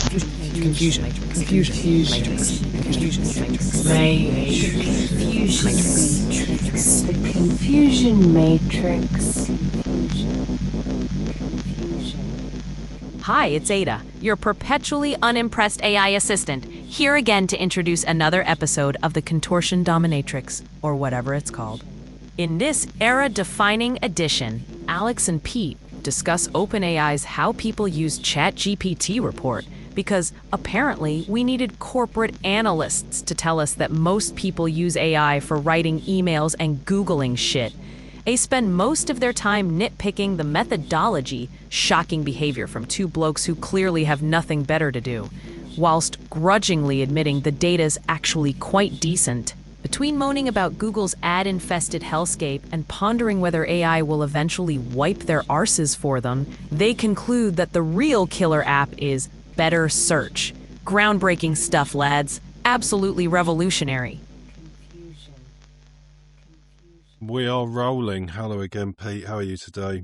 Confusion matrix. The confusion matrix. Hi, it's Ada, your perpetually unimpressed AI assistant, here again to introduce another episode of the Contortion Dominatrix, or whatever it's called. In this era-defining edition, Alex and Pete discuss OpenAI's How People Use ChatGPT report, because apparently we needed corporate analysts to tell us that most people use AI for writing emails and Googling shit. They spend most of their time nitpicking the methodology, shocking behavior from two blokes who clearly have nothing better to do, whilst grudgingly admitting the data's actually quite decent. Between moaning about Google's ad-infested hellscape and pondering whether AI will eventually wipe their arses for them, they conclude that the real killer app is Better Search. Groundbreaking stuff, lads. Absolutely revolutionary. We are rolling. Hello again, Pete. How are you today?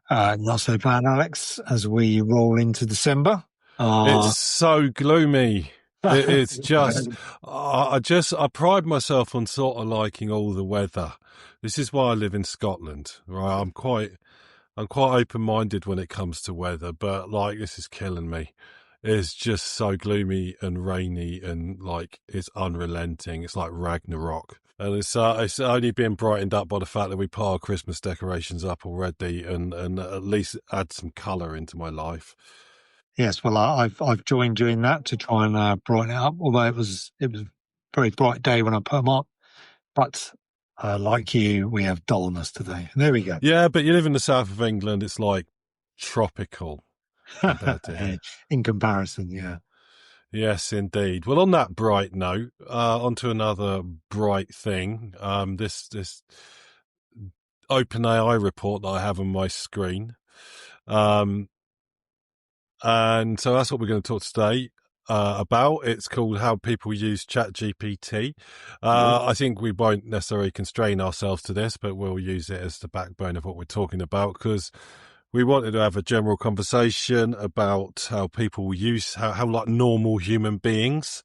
Not so bad, Alex, as we roll into December. It's so gloomy. It's just, I pride myself on sort of liking all the weather. This is why I live in Scotland, right? I'm quite open-minded when it comes to weather, but like, this is killing me. It's just so gloomy and rainy and like, it's unrelenting. It's like Ragnarok. And it's only been brightened up by the fact that we put our Christmas decorations up already and at least add some colour into my life. Yes, well, I've joined doing that to try and brighten it up. Although it was a very bright day when I put them up, but like you, we have dullness today. There we go. Yeah, but you live in the south of England. It's like tropical compared to here. In comparison, yeah. Yes, indeed. Well, on that bright note, onto another bright thing. This OpenAI report that I have on my screen. And so that's what we're going to talk today about. It's called How People Use ChatGPT. I think we won't necessarily constrain ourselves to this, but we'll use it as the backbone of what we're talking about, because we wanted to have a general conversation about how people use, how like normal human beings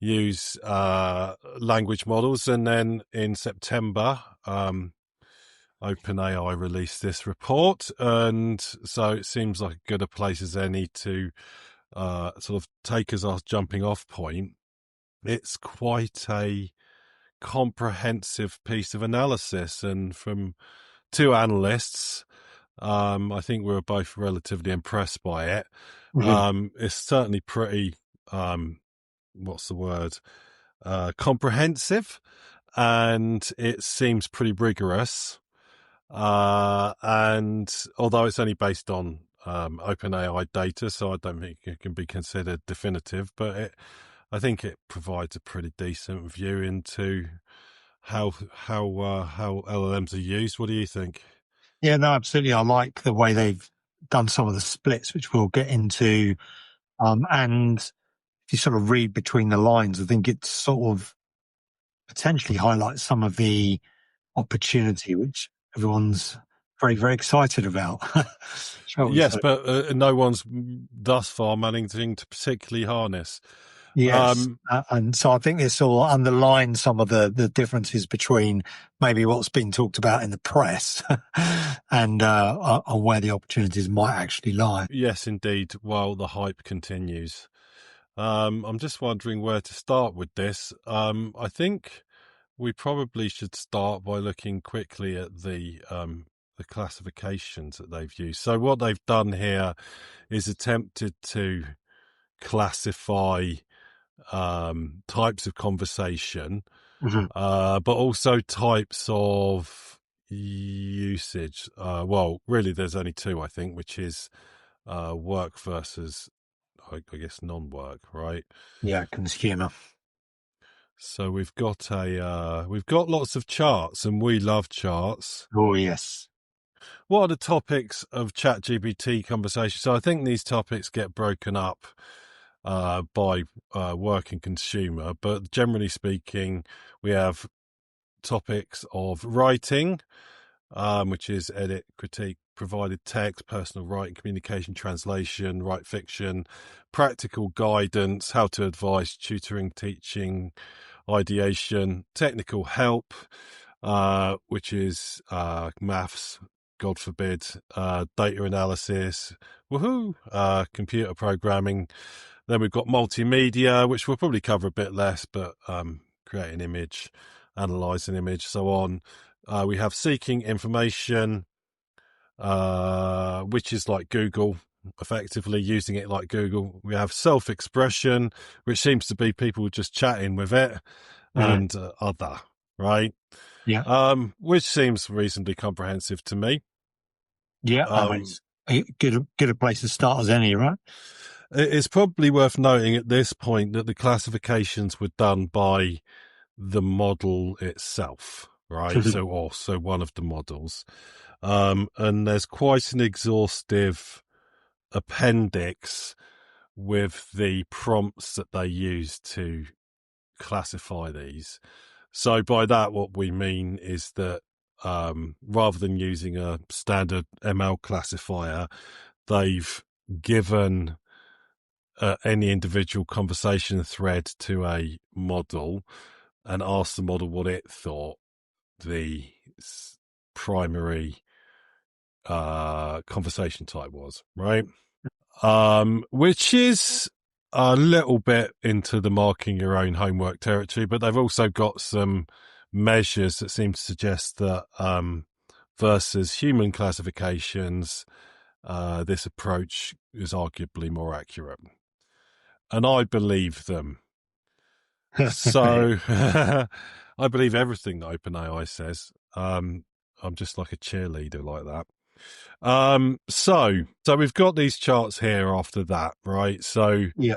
use language models. And then in September, OpenAI released this report, and so it seems like as good a place as any to sort of take as our jumping off point. It's quite a comprehensive piece of analysis, and from two analysts, I think we were both relatively impressed by it. Mm-hmm. It's certainly pretty, what's the word, comprehensive, and it seems pretty rigorous. And although it's only based on OpenAI data, so I don't think it can be considered definitive, but I think it provides a pretty decent view into how LLMs are used. What do you think? Yeah, no, absolutely. I like the way they've done some of the splits, which we'll get into. And if you sort of read between the lines, I think it sort of potentially highlights some of the opportunity, which everyone's very, very excited about. Yes, but no one's thus far managing to particularly harness. Yes, and so I think this will underline some of the differences between maybe what's been talked about in the press and on where the opportunities might actually lie. Yes, indeed. While the hype continues, I'm just wondering where to start with this. I think we probably should start by looking quickly at the classifications that they've used. So what they've done here is attempted to classify types of conversation, mm-hmm. But also types of usage. Well, really, there's only two, I think, which is work versus, I guess, non-work, right? Yeah, consumer. So we've got lots of charts, and we love charts. Oh, yes. What are the topics of ChatGPT conversation? So I think these topics get broken up by work and consumer, but generally speaking, we have topics of writing, which is edit, critique, provided text, personal writing, communication, translation, write fiction, practical guidance, how to advise, tutoring, teaching, ideation, technical help, which is maths, God forbid, data analysis, woohoo, computer programming. Then we've got multimedia, which we'll probably cover a bit less, but create an image, analyze an image, so on. We have seeking information, which is like Google, effectively using it like Google. We have self-expression, which seems to be people just chatting with it, and other, right? Yeah. Which seems reasonably comprehensive to me. Yeah. It's good a place to start as any, right? It's probably worth noting at this point that the classifications were done by the model itself, right? So also one of the models. And there's quite an exhaustive appendix with the prompts that they use to classify these. So by that, what we mean is that rather than using a standard ML classifier, they've given any individual conversation thread to a model and asked the model what it thought the primary conversation type was, right? Which is a little bit into the marking your own homework territory, but they've also got some measures that seem to suggest that versus human classifications, this approach is arguably more accurate. And I believe them. So I believe everything that OpenAI says. I'm just like a cheerleader like that. So we've got these charts here after that, right? So yeah.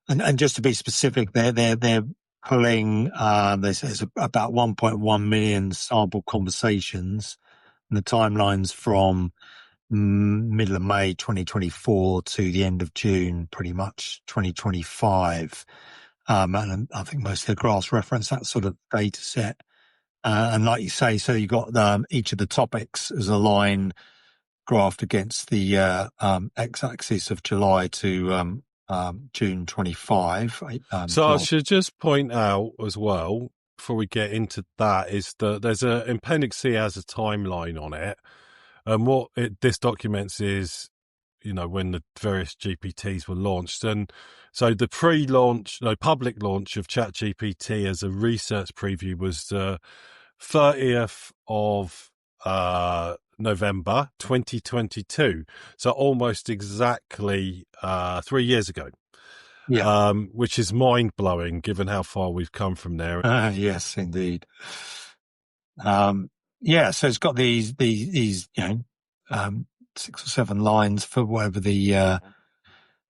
And just to be specific, they're pulling there's about 1.1 million sample conversations, and the timelines from middle of May 2024 to the end of June, pretty much 2025. And I think most of the graphs reference that sort of data set. And like you say, so you've got each of the topics as a line graphed against the x-axis of July to June 25. So I should just point out as well, before we get into that, is that there's an appendix C has a timeline on it. And what this documents is, when the various GPTs were launched. And so the public launch of ChatGPT as a research preview was the 30th of November 2022. So almost exactly 3 years ago. Yeah. Which is mind-blowing given how far we've come from there. Yes, indeed. Yeah, so it's got these 6 or 7 lines for whatever the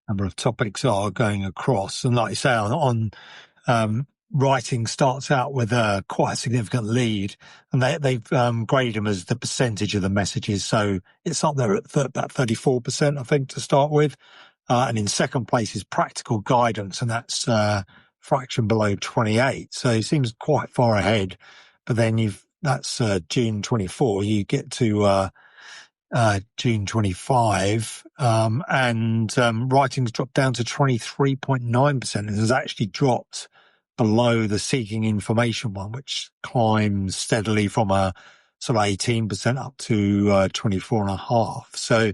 number of topics are going across. And like you say, on writing starts out with quite a significant lead, and they've graded them as the percentage of the messages. So it's up there at about 34%, I think, to start with. And in second place is practical guidance, and that's fraction below 28. So it seems quite far ahead. But then that's June 24. You get to June 25, and writing's dropped down to 23.9%. And has actually dropped below the seeking information one, which climbs steadily from a sort of 18% up to 24.5%. So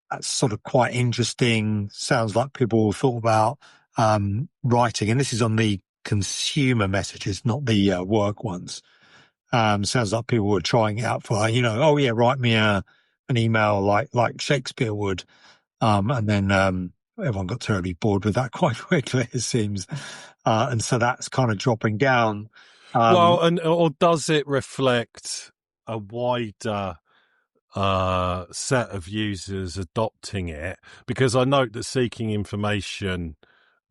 that's sort of quite interesting. Sounds like people thought about writing, and this is on the consumer messages, not the work ones. Sounds like people were trying it out for, write me an email like Shakespeare would. And then everyone got terribly bored with that quite quickly, it seems. And so that's kind of dropping down. Or does it reflect a wider set of users adopting it? Because I note that seeking information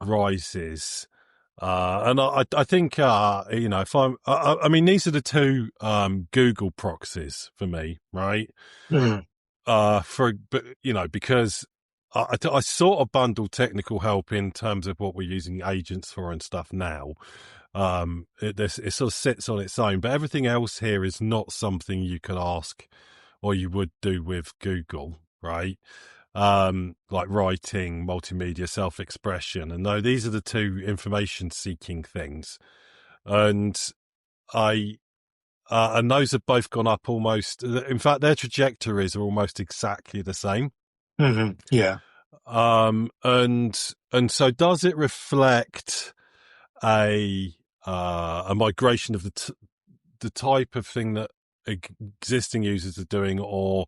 rises. And I think, if I mean, these are the two Google proxies for me, right? Because I sort of bundle technical help in terms of what we're using agents for and stuff now. It sort of sits on its own, but everything else here is not something you could ask or you would do with Google, right? Like writing, multimedia, self-expression, and though these are the two information-seeking things, and and those have both gone up almost. In fact, their trajectories are almost exactly the same. Mm-hmm. Yeah. And so does it reflect a migration of the type of thing that existing users are doing, or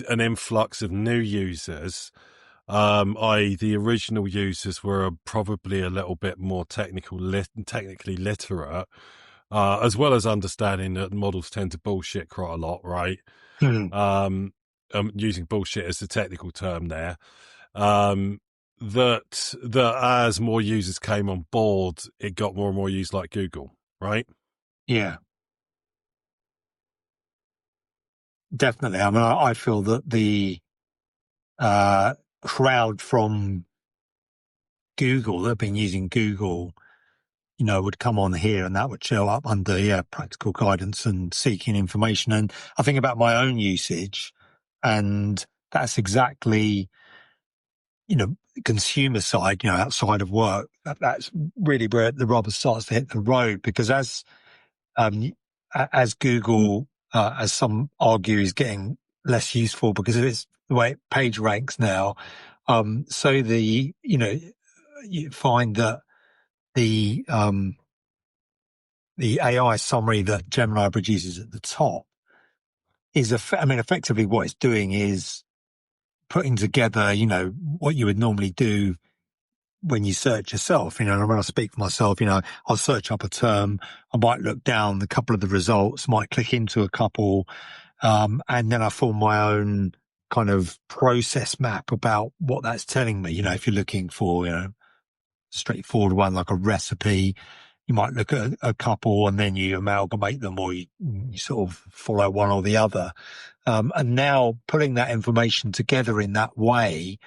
an influx of new users, i.e. the original users were probably a little bit more technically literate, as well as understanding that models tend to bullshit quite a lot, right? Mm-hmm. Using bullshit as the technical term there. That as more users came on board, it got more and more used like Google, right? Yeah. Definitely. I mean, I feel that the crowd from Google that have been using Google, would come on here, and that would show up under practical guidance and seeking information. And I think about my own usage, and that's exactly, consumer side, outside of work. That's really where the rubber starts to hit the road, because um, as Google, as some argue, is getting less useful because of the way page ranks now. So you find that the AI summary that Gemini produces at the top is, effectively what it's doing is putting together, what you would normally do when you search yourself. And when I speak for myself, I'll search up a term, I might look down a couple of the results, might click into a couple, and then I form my own kind of process map about what that's telling me. If you're looking for, straightforward one like a recipe, you might look at a couple and then you amalgamate them, or you sort of follow one or the other. And now putting that information together in that way,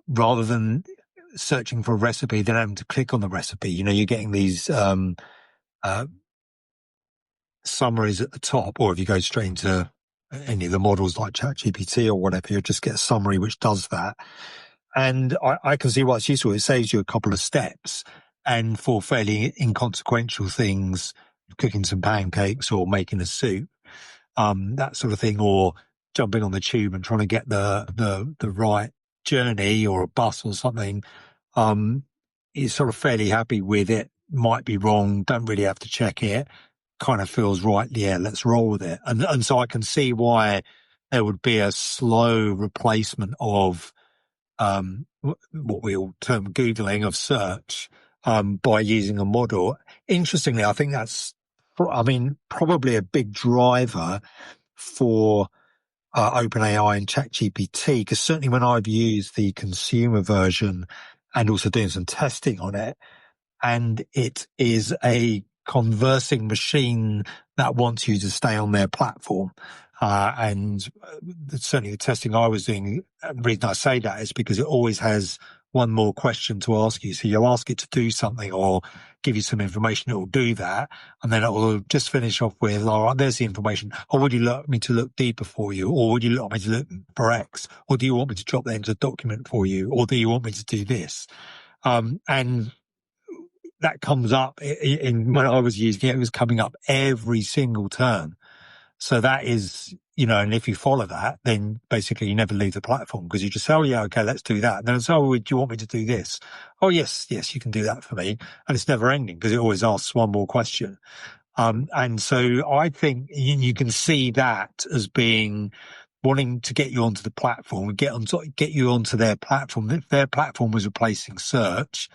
rather than searching for a recipe, then having to click on the recipe, you're getting these summaries at the top, or if you go straight into any of the models like ChatGPT or whatever, you just get a summary which does that. And I can see why it's useful. It saves you a couple of steps. And for fairly inconsequential things, cooking some pancakes or making a soup, that sort of thing, or jumping on the tube and trying to get the right journey, or a bus or something, is sort of fairly happy with it. Might be wrong, don't really have to check it. Kind of feels right. Yeah, let's roll with it. And so I can see why there would be a slow replacement of what we all term Googling of search, by using a model. Interestingly, I think that's, probably a big driver for OpenAI and ChatGPT, because certainly when I've used the consumer version and also doing some testing on it, and it is a conversing machine that wants you to stay on their platform. And certainly the testing I was doing, the reason I say that is because it always has one more question to ask you. So you'll ask it to do something or give you some information, it will do that. And then it will just finish off with, all right, there's the information. Or would you like me to look deeper for you? Or would you like me to look for X? Or do you want me to drop that into a document for you? Or do you want me to do this? And that comes up in when I was using it, it was coming up every single turn. So that is, and if you follow that, then basically you never leave the platform, because you just say, oh yeah, okay, let's do that. And then it's, oh, do you want me to do this? Oh yes, you can do that for me. And it's never ending, because it always asks one more question. And so I think you can see that as being wanting to get you onto the platform, get you onto their platform. If their platform was replacing search,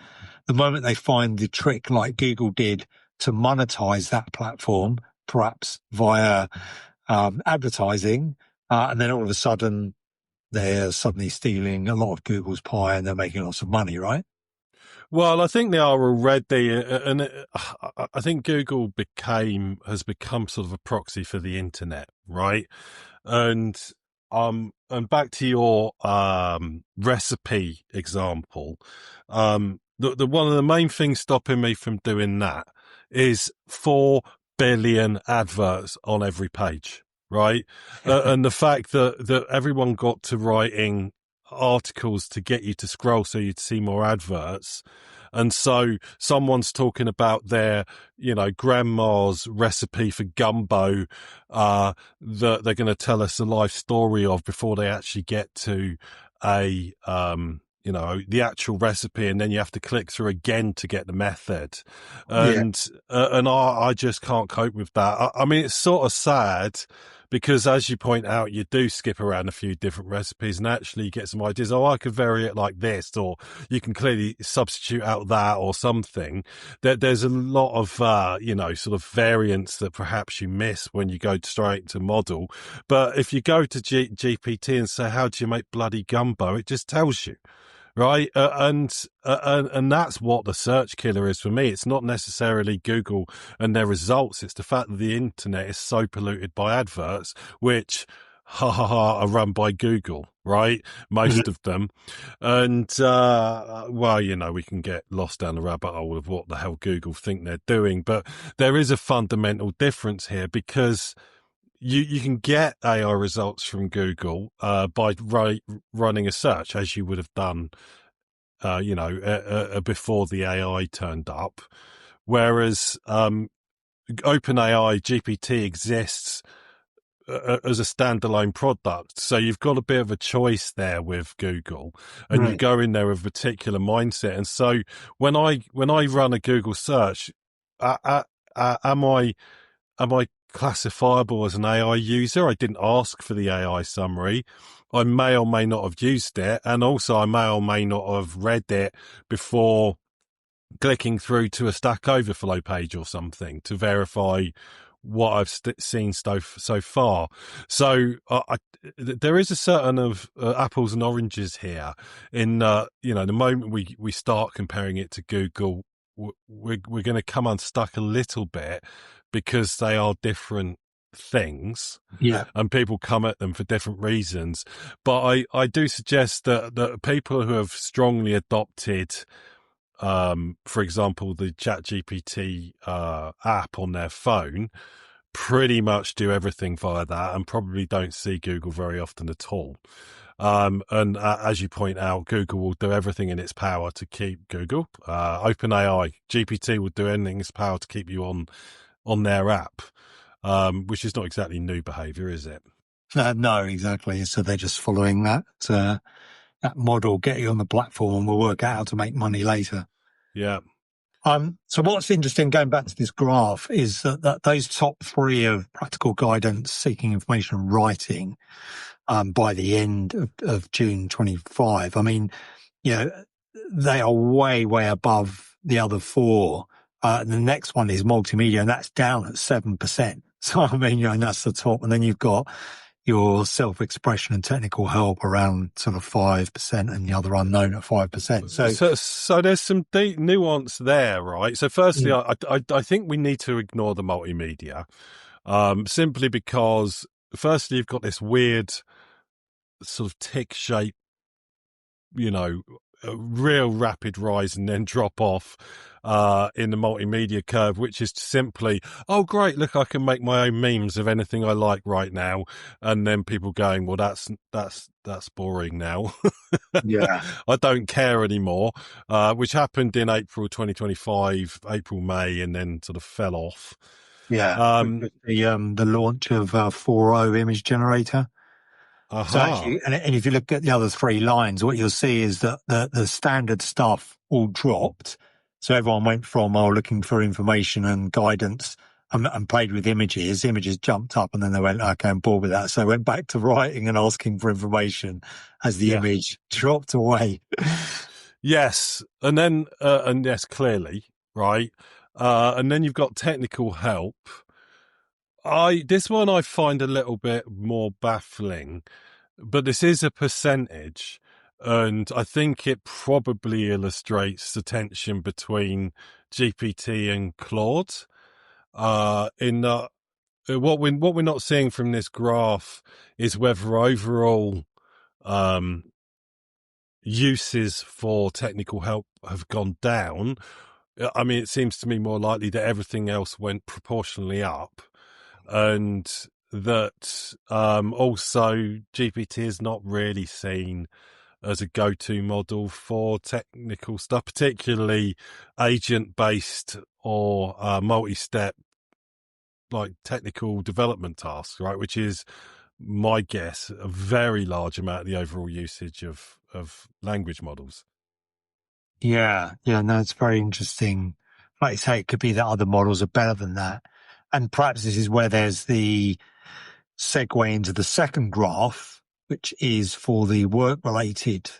the moment they find the trick like Google did to monetize that platform, perhaps via advertising, and then all of a sudden they're suddenly stealing a lot of Google's pie and they're making lots of money, right? Well, I think they are already, and I think Google has become sort of a proxy for the internet, right? And back to your recipe example, the one of the main things stopping me from doing that is 4 billion adverts on every page, right? And the fact that everyone got to writing articles to get you to scroll so you'd see more adverts. And so someone's talking about their, grandma's recipe for gumbo, that they're going to tell us a life story of before they actually get to a, the actual recipe. And then you have to click through again to get the method. Yeah. And I just can't cope with that. I mean, it's sort of sad, because as you point out, you do skip around a few different recipes and actually get some ideas. Oh, I could vary it like this, or you can clearly substitute out that or something. There's a lot of, sort of variance that perhaps you miss when you go straight to model. But if you go to GPT and say, how do you make bloody gumbo? It just tells you. Right. And that's what the search killer is for me. It's not necessarily Google and their results. It's the fact that the internet is so polluted by adverts, which, are run by Google, right? Most of them. And, we can get lost down the rabbit hole of what the hell Google think they're doing. But there is a fundamental difference here, because you can get AI results from Google by running a search, as you would have done, before the AI turned up. Whereas OpenAI GPT exists as a standalone product, so you've got a bit of a choice there with Google, and you go in there with a particular mindset. And so when I run a Google search, am I classifiable as an AI user? I didn't ask for the AI summary. I may or may not have used it. And also I may or may not have read it before clicking through to a Stack Overflow page or something to verify what I've seen so far. So there is a certain of apples and oranges here. In the moment we start comparing it to Google, we're going to come unstuck a little bit, because they are different things. Yeah. And people come at them for different reasons. But I do suggest that people who have strongly adopted, for example, the ChatGPT app on their phone, pretty much do everything via that and probably don't see Google very often at all. And as you point out, Google will do everything in its power to keep Google. OpenAI, GPT will do anything in its power to keep you on their app, which is not exactly new behaviour, is it? No, exactly. So they're just following that model, get you on the platform, and we'll work out how to make money later. Yeah. So what's interesting, going back to this graph, is that those top three of practical guidance, seeking information, and writing, by the end of June 25, I mean, they are way, way above the other four. The next one is multimedia, and that's down at 7%. So, I mean, and that's the top. And then you've got your self-expression and technical help around sort of 5%, and the other unknown at 5%. So there's some deep nuance there, right? So firstly, I think we need to ignore the multimedia, simply because firstly, you've got this weird sort of tick shape, a real rapid rise and then drop off in the multimedia curve, which is simply, oh great, look, I can make my own memes of anything I like right now, and then people going, well, that's boring now. Yeah. I don't care anymore, which happened in April 2025, April, May, and then sort of fell off. Yeah. The launch of 4.0 image generator. So actually, and if you look at the other three lines, what you'll see is that the standard stuff all dropped. So everyone went from, looking for information and guidance and played with images. Images jumped up, and then they went, okay, I'm bored with that. So they went back to writing and asking for information as the image dropped away. Yes. And then, and yes, clearly, right. And then you've got technical help. This one I find a little bit more baffling, but this is a percentage, and I think it probably illustrates the tension between GPT and Claude. In what we're not seeing from this graph is whether overall uses for technical help have gone down. I mean, it seems to me more likely that everything else went proportionally up. And that also GPT is not really seen as a go-to model for technical stuff, particularly agent-based or multi-step like technical development tasks, right? Which is my guess a very large amount of the overall usage of language models. Yeah, yeah, no, it's very interesting. Like you say, it could be that other models are better than that. And perhaps this is where there's the segue into the second graph, which is for the work related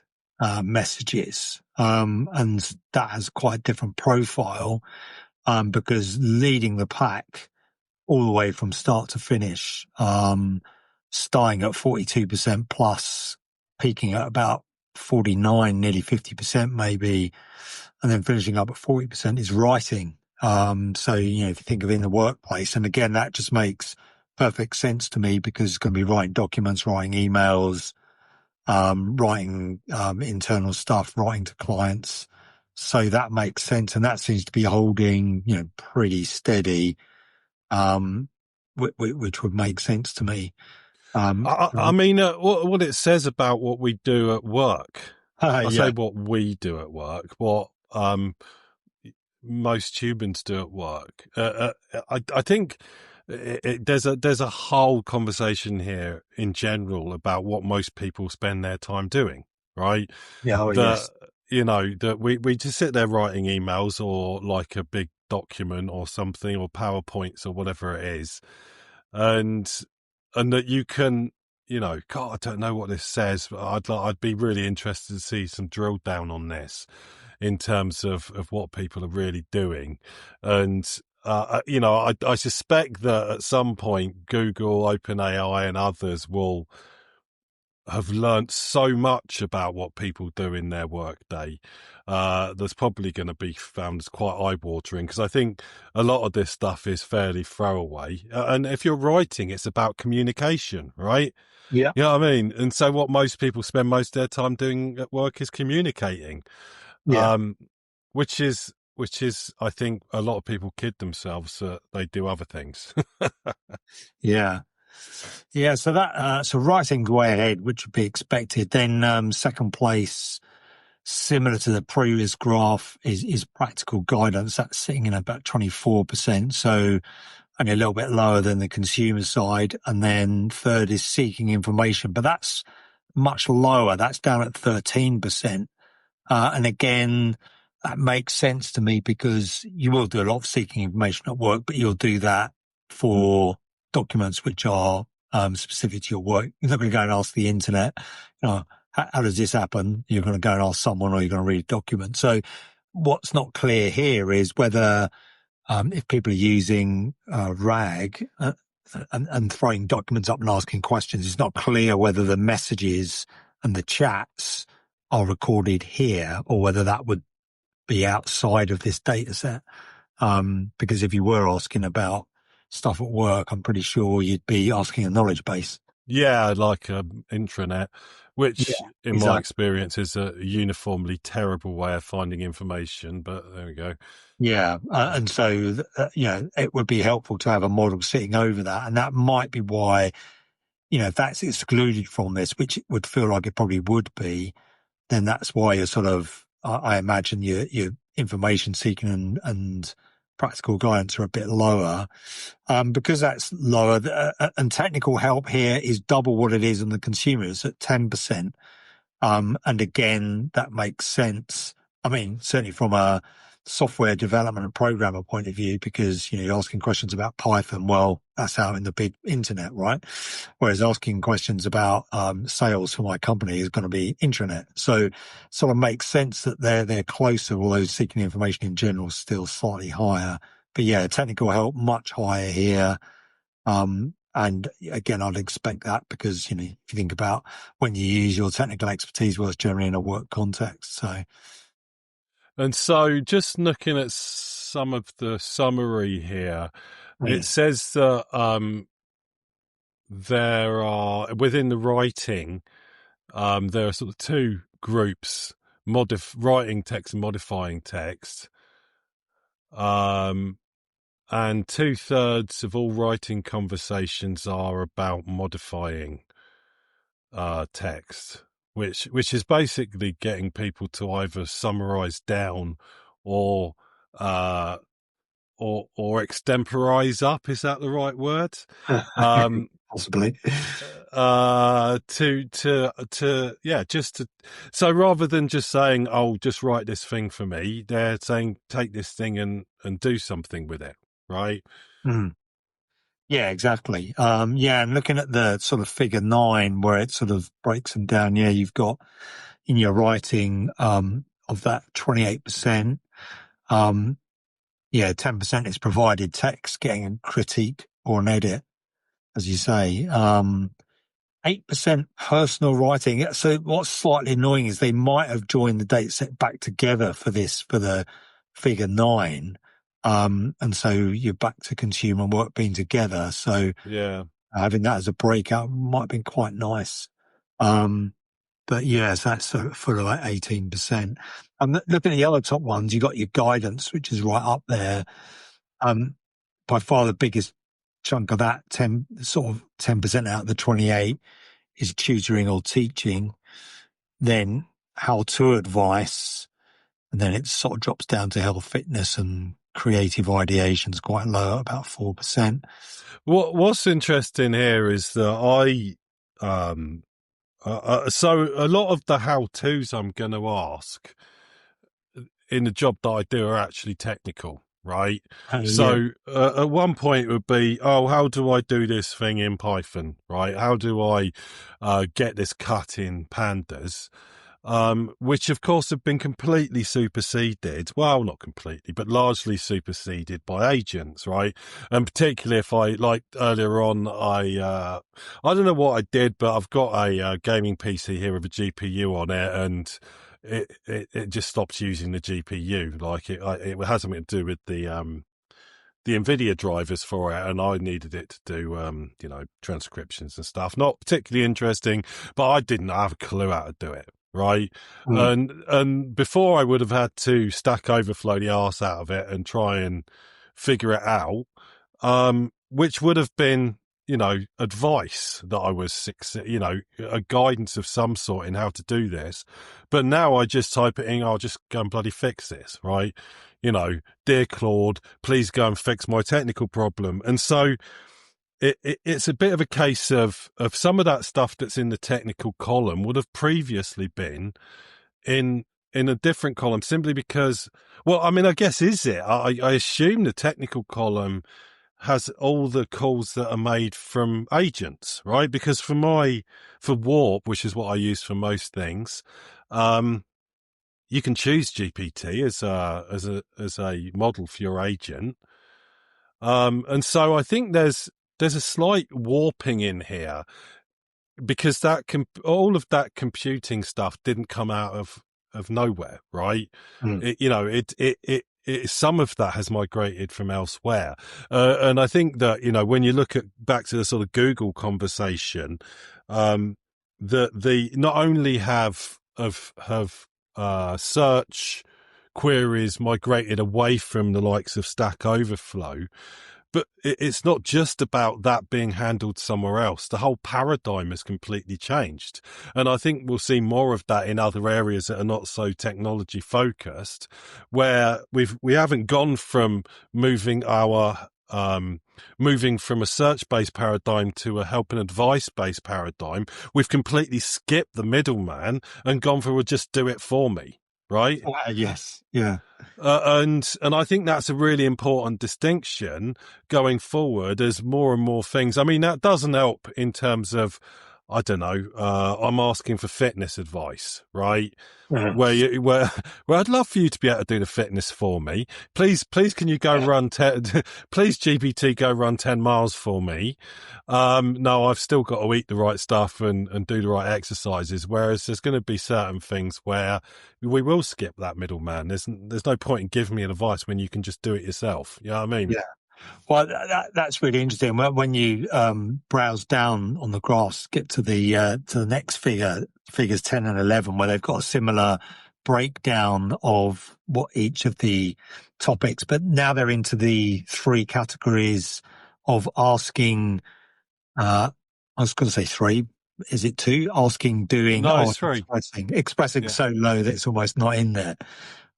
messages. And that has quite a different profile, because leading the pack all the way from start to finish, starting at 42% plus, peaking at about 49, nearly 50% maybe, and then finishing up at 40% is writing. So, if you think of in the workplace, and again, that just makes perfect sense to me because it's going to be writing documents, writing emails, writing internal stuff, writing to clients. So that makes sense. And that seems to be holding, pretty steady, which would make sense to me. I mean, what it says about what we do at work. I say Yeah, what we do at work, what most humans do at work. I think there's a whole conversation here in general about what most people spend their time doing, right? yeah, oh, That yes, that we just sit there writing emails or like a big document or something or PowerPoints or whatever it is, and that you can. God, I don't know what this says, but I'd be really interested to see some drill down on this in terms of what people are really doing. And, I suspect that at some point, Google, OpenAI and others will have learnt so much about what people do in their workday. That's probably going to be found as quite eye-watering because I think a lot of this stuff is fairly throwaway. And if you're writing, it's about communication, right? yeah, You know what I mean? And so what most people spend most of their time doing at work is communicating, yeah, um, which is, I think a lot of people kid themselves that they do other things. yeah. Yeah, so so writing's way ahead, which would be expected. Then second place, similar to the previous graph, is practical guidance. That's sitting in about 24%, so only a little bit lower than the consumer side. And then third is seeking information, but that's much lower. That's down at 13%. And again, that makes sense to me because you will do a lot of seeking information at work, but you'll do that for documents which are specific to your work. You're not going to go and ask the internet, how does this happen? You're going to go and ask someone or you're going to read a document. So what's not clear here is whether if people are using RAG and throwing documents up and asking questions, it's not clear whether the messages and the chats are recorded here or whether that would be outside of this data set. Because if you were asking about stuff at work, I'm pretty sure you'd be asking a knowledge base. Yeah, like intranet, which Yeah, in my exactly. experience is a uniformly terrible way of finding information, but there we go. Yeah. And so, it would be helpful to have a model sitting over that. And that might be why, if that's excluded from this, which it would feel like it probably would be, then that's why you're sort of, I imagine your information seeking and practical guidance are a bit lower. Because that's lower, and technical help here is double what it is on the consumers at 10%. And again, that makes sense. I mean, certainly from a software development and programmer point of view, because, you're asking questions about Python. Well, that's out in the big internet, right? Whereas asking questions about, sales for my company is going to be intranet. So sort of makes sense that they're closer, although seeking information in general is still slightly higher. But yeah, technical help much higher here. And again, I'd expect that because, if you think about when you use your technical expertise, well, it's generally in a work context. So, And so just looking at some of the summary here, it mm, says that there are within the writing, there are sort of two groups, writing text and modifying text. Um, and 2/3 of all writing conversations are about modifying text, which is basically getting people to either summarize down or uh, extemporize up. Is that the right word? Possibly. So rather than just saying, "Oh, just write this thing for me," they're saying, "Take this thing and do something with it," right? Mm. Yeah, exactly. And looking at the sort of figure 9, where it sort of breaks them down, you've got in your writing, of that 28%, 10% is provided text, getting a critique or an edit, as you say. 8% personal writing. So what's slightly annoying is they might have joined the data set back together for the figure 9. And so you're back to consumer and work being together. So Yeah. having that as a breakout might have been quite nice. But yes, that's for like 18%. And looking at the other top ones, you got your guidance, which is right up there. By far the biggest chunk of that, 10% out of the 28 is tutoring or teaching. Then how-to advice, and then it sort of drops down to health, fitness, and creative ideations, quite low, about 4%. What's interesting here is that so a lot of the how-tos I'm going to ask in the job that I do are actually technical, right? So at one point it would be, oh, how do I do this thing in Python, right? How do I get this cut in pandas? Which of course have been completely superseded. Well, not completely, but largely superseded by agents, right? And particularly if like earlier on, I don't know what I did, but I've got a gaming PC here with a GPU on it, and it just stopped using the GPU. Like it has something to do with the NVIDIA drivers for it, and I needed it to do, transcriptions and stuff. Not particularly interesting, but I didn't have a clue how to do it, right? And before I would have had to Stack Overflow the arse out of it and try and figure it out, which would have been, advice that I was, a guidance of some sort in how to do this. But now I just type it in, I'll just go and bloody fix this, right? Dear Claude, please go and fix my technical problem. And so it's a bit of a case of some of that stuff that's in the technical column would have previously been in a different column, simply because, well, I mean, I guess, is it? I assume the technical column has all the calls that are made from agents, right? Because for Warp, which is what I use for most things, you can choose GPT as a model for your agent. And so I think there's a slight warping in here, because all of that computing stuff didn't come out of nowhere, right? Some of that has migrated from elsewhere. And I think that, when you look back to the sort of Google conversation, the not only have search queries migrated away from the likes of Stack Overflow, but it's not just about that being handled somewhere else. The whole paradigm has completely changed. And I think we'll see more of that in other areas that are not so technology focused, where we haven't gone from moving from a search-based paradigm to a help and advice-based paradigm. We've completely skipped the middleman and gone for, well, just do it for me, right? Yes. Yeah. And I think that's a really important distinction going forward, as more and more things. I mean, that doesn't help in terms of, I don't know, I'm asking for fitness advice, right? Where I'd love for you to be able to do the fitness for me. Please, can you go run please, GPT, go run 10 miles for me. No, I've still got to eat the right stuff and do the right exercises. Whereas there's going to be certain things where we will skip that middleman. There's no point in giving me advice when you can just do it yourself. You know what I mean? Yeah. Well, that's really interesting. When you browse down on the graphs, get to the next figures 10 and 11, where they've got a similar breakdown of what each of the topics, but now they're into the 3 categories of asking, I was going to say 3. Is it 2? Asking, doing, No, or it's 3. expressing Yeah. so low that it's almost not in there.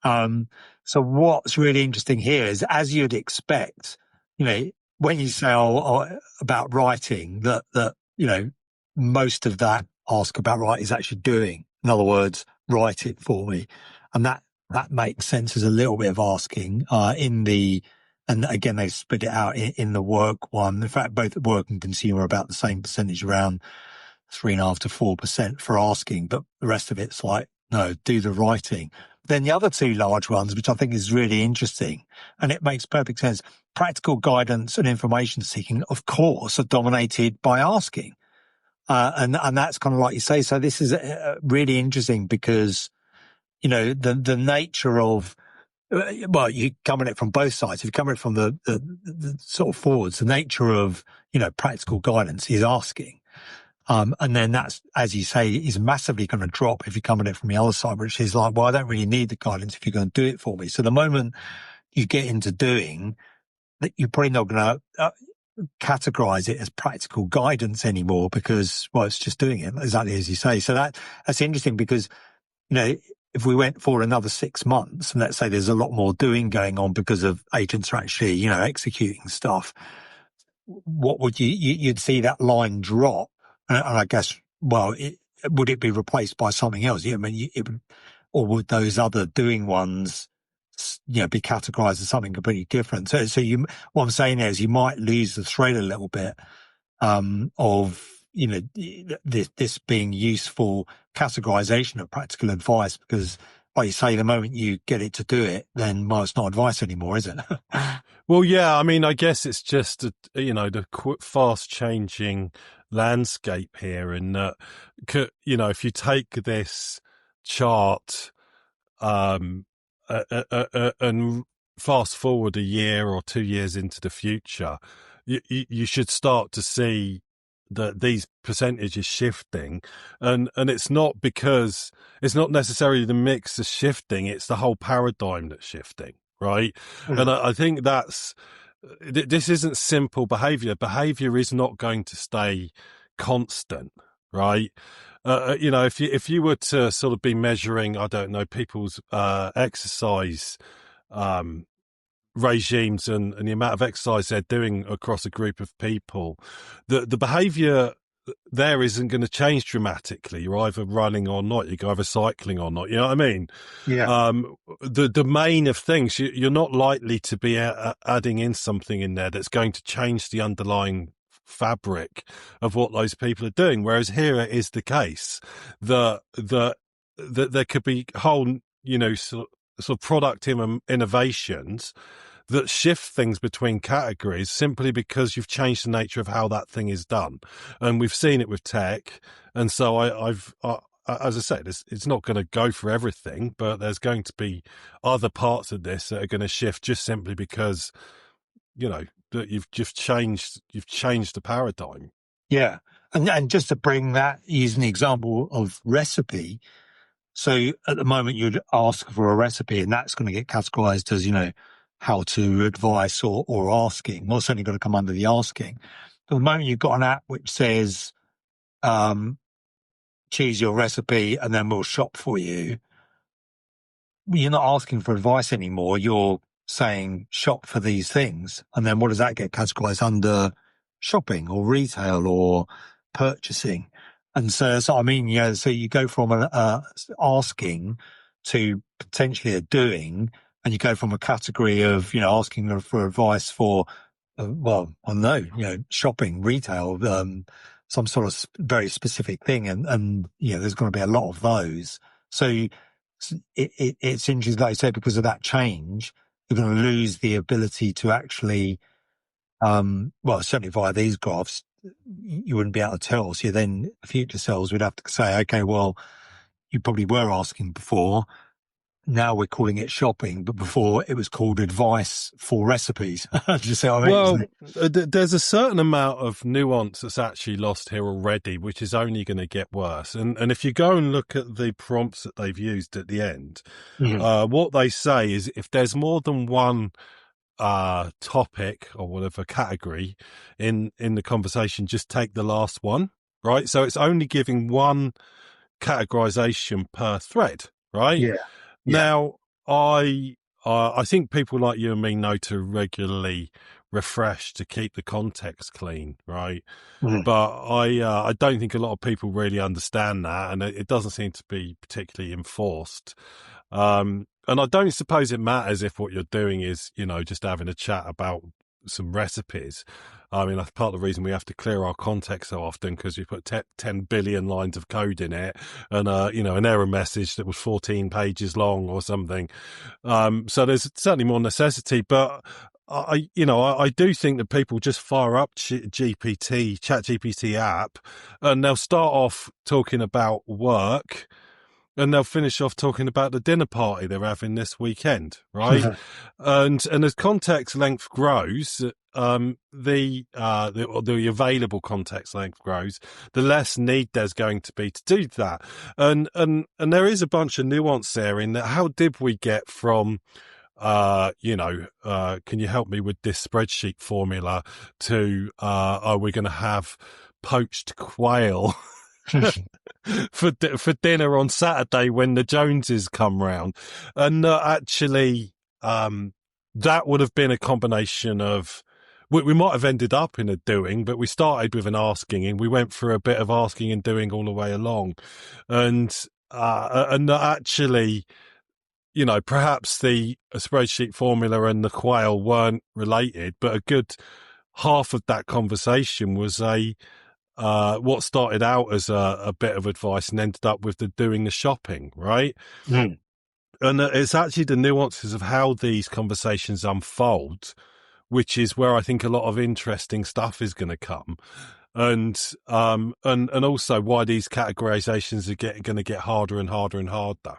So what's really interesting here is, as you'd expect, when you say about writing, that most of that ask about writing is actually doing. In other words, write it for me, and that makes sense as a little bit of asking and again they split it out in the work one. In fact, both work and consumer are about the same percentage, around 3.5% to 4% for asking, but the rest of it's like, no, do the writing. Then the other 2 large ones, which I think is really interesting, and it makes perfect sense, practical guidance and information seeking, of course, are dominated by asking. And that's kind of like you say. So this is really interesting because, the nature of, well, you come at it from both sides. If you come at it from the sort of forwards, the nature of, practical guidance is asking. And then that's, as you say, is massively going to drop if you come at it from the other side, which is like, well, I don't really need the guidance if you're going to do it for me. So the moment you get into doing, that you're probably not going to categorize it as practical guidance anymore because, well, it's just doing it exactly as you say. So that's interesting because, if we went for another 6 months and let's say there's a lot more doing going on because of agents are actually, executing stuff, what would you'd see that line drop? And I guess, well, would it be replaced by something else? I mean, or would those other doing ones, be categorized as something completely different? So what I'm saying there is you might lose the thread a little bit, of, this being useful categorization of practical advice, because like you say, the moment you get it to do it, then, well, it's not advice anymore, is it? Well, yeah, I mean, I guess it's just, the fast changing landscape here. And, if you take this chart, and fast forward a year or 2 years into the future, you should start to see that these percentages shifting. And it's not because it's not necessarily the mix that's shifting, it's the whole paradigm that's shifting. Right. And I think this isn't simple behavior. Behavior is not going to stay constant. Right. If you were to sort of be measuring, I don't know, people's exercise regimes and the amount of exercise they're doing across a group of people, the behavior there isn't going to change dramatically. You're either running or not. You're either cycling or not. You know what I mean? Yeah. The domain of things, you're not likely to be adding in something in there that's going to change the underlying fabric of what those people are doing. Whereas here it is the case that there could be whole, sort of product innovations that shift things between categories simply because you've changed the nature of how that thing is done. And we've seen it with tech. And so I've as I said, it's not going to go for everything, but there's going to be other parts of this that are going to shift just simply because, that you've changed the paradigm. Yeah. And just to bring that, using the example of recipe. So at the moment you'd ask for a recipe and that's going to get categorized as, how to advice or asking. Well, it's only got to come under the asking. But the moment you've got an app which says, choose your recipe and then we'll shop for you, you're not asking for advice anymore. You're saying shop for these things. And then what does that get categorized under? Shopping or retail or purchasing. And so I mean, so you go from asking to potentially a doing, and you go from a category of, asking for advice for, well, I don't know, shopping, retail, some sort of very specific thing. And there's going to be a lot of those. So it's interesting, like I say, because of that change, you're going to lose the ability to actually, well, certainly via these graphs, you wouldn't be able to tell. So then future selves would have to say, okay, well, you probably were asking before. now we're calling it shopping, but before it was called advice for recipes. Do you see what I mean? Well, there's a certain amount of nuance that's actually lost here already, which is only going to get worse. And if you go and look at the prompts that they've used at the end, what they say is if there's more than one topic or whatever category in the conversation, just take the last one, right? So it's only giving one categorization per thread, right? Yeah. Now, I think people like you and me know to regularly refresh to keep the context clean, right? But I don't think a lot of people really understand that, and it doesn't seem to be particularly enforced. And I don't suppose it matters if what you're doing is, just having a chat about some recipes. I mean, that's part of the reason we have to clear our context so often, because we put 10 billion lines of code in it and, an error message that was 14 pages long or something. So there's certainly more necessity, but I do think that people just fire up ChatGPT app, and they'll start off talking about work, and they'll finish off talking about the dinner party they're having this weekend, right? and as context length grows, the available context length grows, the less need there's going to be to do that. And there is a bunch of nuance there in that. How did we get from can you help me with this spreadsheet formula to are we going to have poached quail for dinner on Saturday when the Joneses come round? And actually, that would have been a combination of, we might have ended up in a doing, but we started with an asking, and we went through a bit of asking and doing all the way along. And actually, perhaps the spreadsheet formula and the quail weren't related, but a good half of that conversation was what started out as a bit of advice and ended up with the doing the shopping, right? And it's actually the nuances of how these conversations unfold, which is where I think a lot of interesting stuff is going to come. And also why these categorizations are going to get harder and harder and harder.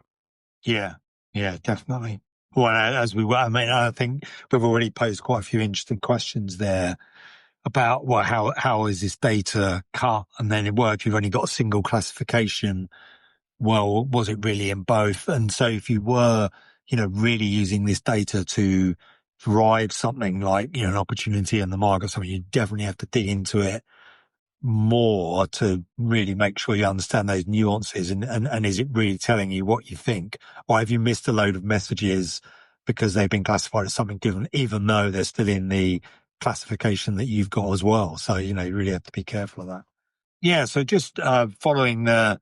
Yeah, definitely. Well, I think we've already posed quite a few interesting questions there about how is this data cut, and then if you've only got a single classification, well, was it really in both? And so if you were, really using this data to drive something like, an opportunity in the market, something, you definitely have to dig into it more to really make sure you understand those nuances, and is it really telling you what you think, or have you missed a load of messages because they've been classified as something different, even though they're still in the classification that you've got as well? So, you really have to be careful of that. Yeah. So just following the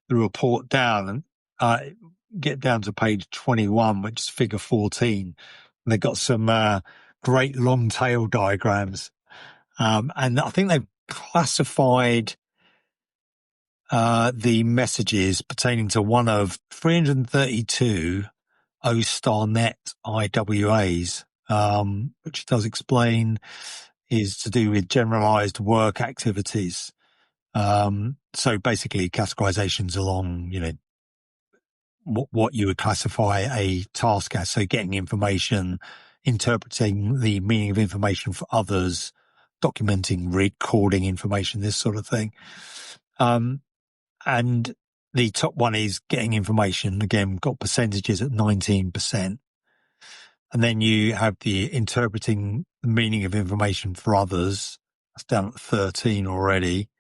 report down, and get down to page 21, which is figure 14, and they've got some great long tail diagrams. And I think they've classified the messages pertaining to one of 332 O*Net IWAs, which does explain is to do with generalized work activities. So basically categorizations along, what you would classify a task as. So getting information, interpreting the meaning of information for others, documenting, recording information, this sort of thing. And the top one is getting information. Again, got percentages at 19%. And then you have the interpreting the meaning of information for others. That's down at 13 already.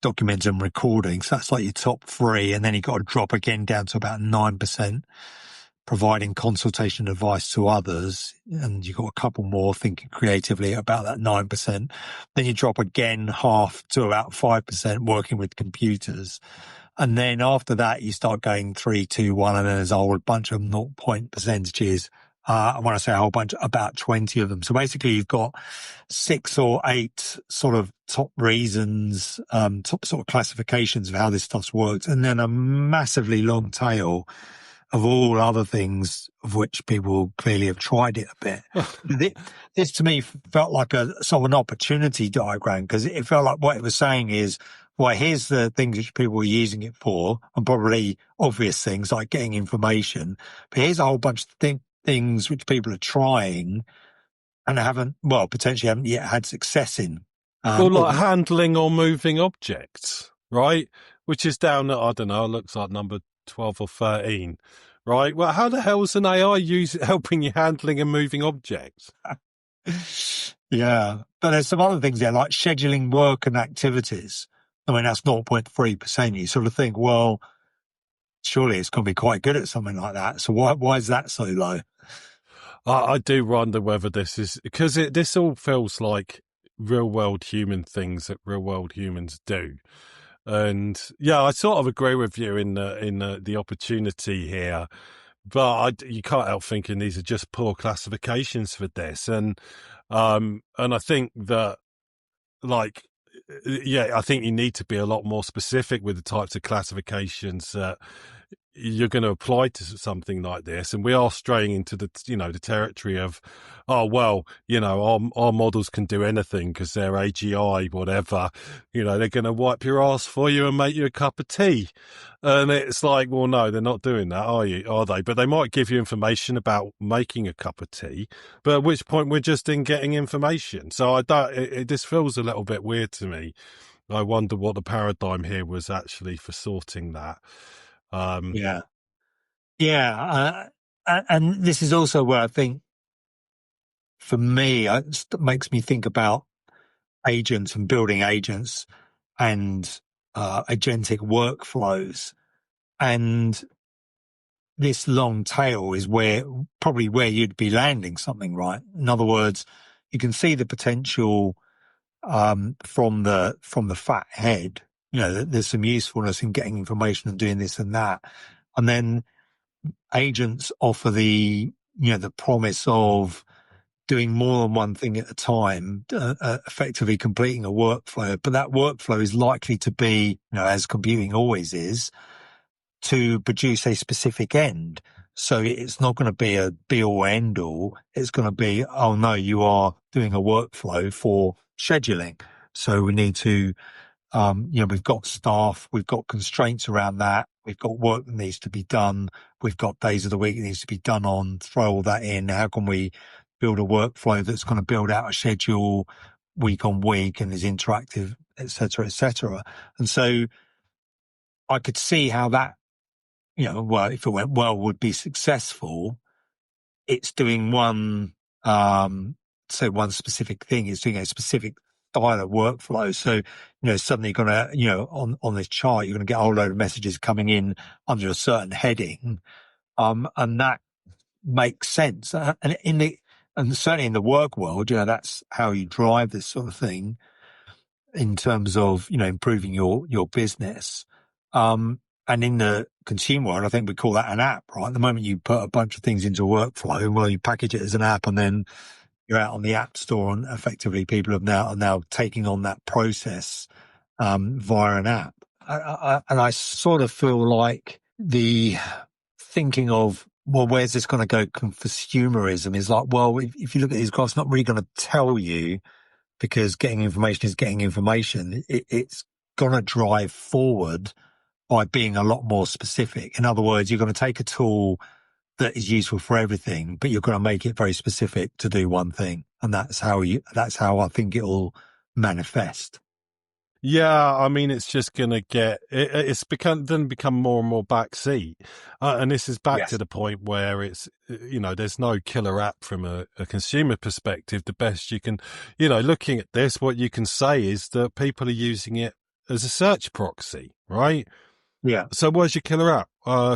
Documenting and recording. So that's like your top three. And then you got to drop again down to about 9%. Providing consultation advice to others, and you've got a couple more thinking creatively about that 9%. Then you drop again half to about 5% working with computers. And then after that, you start going 3, 2, 1, and then there's a whole bunch of 0-point percentages. And when I say a whole bunch, about 20 of them. So basically you've got 6 or 8 sort of top reasons, top sort of classifications of how this stuff's worked, and then a massively long tail of all other things of which people clearly have tried it a bit. This to me felt like a sort of an opportunity diagram, because it felt like what it was saying is well, here's the things which people are using it for, and probably obvious things like getting information. But here's a whole bunch of things which people are trying and potentially haven't yet had success in. Well, like handling or moving objects, right? Which is down at, I don't know, it looks like number 12 or 13, right? Well, how the hell is an AI helping you handling and moving objects? Yeah. But there's some other things there, like scheduling work and activities. I mean, that's 0.3%. You sort of think, well, surely it's going to be quite good at something like that. So why is that so low? I do wonder whether this is because this all feels like real world human things that real world humans do. And yeah, I sort of agree with you in the opportunity here, but you can't help thinking these are just poor classifications for this. And I think that, like, yeah, I think you need to be a lot more specific with the types of classifications that you're going to apply to something like this. And we are straying into the territory of, oh, well, our models can do anything because they're AGI, whatever, they're going to wipe your ass for you and make you a cup of tea. And it's like, well, no, they're not doing that, are they? But they might give you information about making a cup of tea, but at which point we're just in getting information. So this feels a little bit weird to me. I wonder what the paradigm here was actually for sorting that. Yeah. And this is also where I think, for me, it makes me think about agents and building agents and agentic workflows. And this long tail is probably where you'd be landing something, right? In other words, you can see the potential from the fat head. There's some usefulness in getting information and doing this and that. And then agents offer the promise of doing more than one thing at a time, effectively completing a workflow. But that workflow is likely to be, as computing always is, to produce a specific end. So it's not going to be a be all end all. It's going to be, oh no, you are doing a workflow for scheduling. So we need to, we've got staff, we've got constraints around that. We've got work that needs to be done. We've got days of the week that needs to be done on, throw all that in. How can we build a workflow that's going to build out a schedule week on week and is interactive, et cetera, et cetera. And so I could see how that, if it went well, would be successful. It's doing one specific thing. It's doing a specific style of workflow. So, suddenly you're going to, on this chart, you're going to get a whole load of messages coming in under a certain heading. And that makes sense. And certainly in the work world, that's how you drive this sort of thing in terms of, improving your business. And in the consumer world, I think we call that an app, right? The moment you put a bunch of things into a workflow, well, you package it as an app and then you're out on the app store, and effectively people are now taking on that process, via an app. And I sort of feel like the thinking of, well, where's this going to go? Consumerism is like, well, if you look at these graphs, it's not really going to tell you, because getting information is getting information. It's going to drive forward by being a lot more specific. In other words, you're going to take a tool that is useful for everything, but you're going to make it very specific to do one thing. And that's how I think it'll manifest. Yeah, I mean, it's just going to become more and more backseat. And this is back to the point where it's, there's no killer app from a consumer perspective. The best you can, looking at this, what you can say is that people are using it as a search proxy, right? Yeah. So where's your killer app?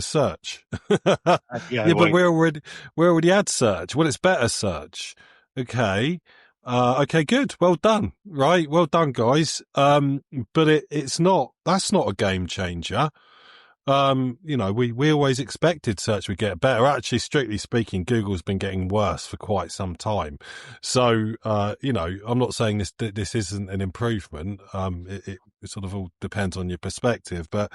Search. Yeah, but we already had search. Well, it's better search. Okay. Okay, good. Well done. Right. Well done, guys. But that's not a game changer. We always expected search would get better. Actually, strictly speaking, Google's been getting worse for quite some time. So, I'm not saying this isn't an improvement. It sort of all depends on your perspective, but,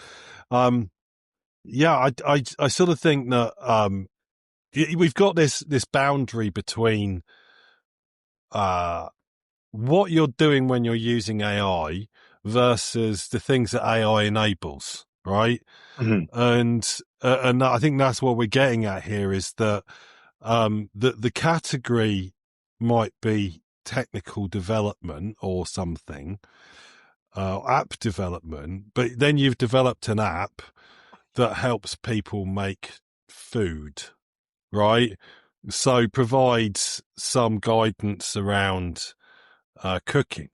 yeah, I sort of think that, we've got this boundary between, what you're doing when you're using AI versus the things that AI enables, right? Mhm. And I think that's what we're getting at here is that the category might be technical development or something, app development, but then you've developed an app that helps people make food, right? So provides some guidance around cooking,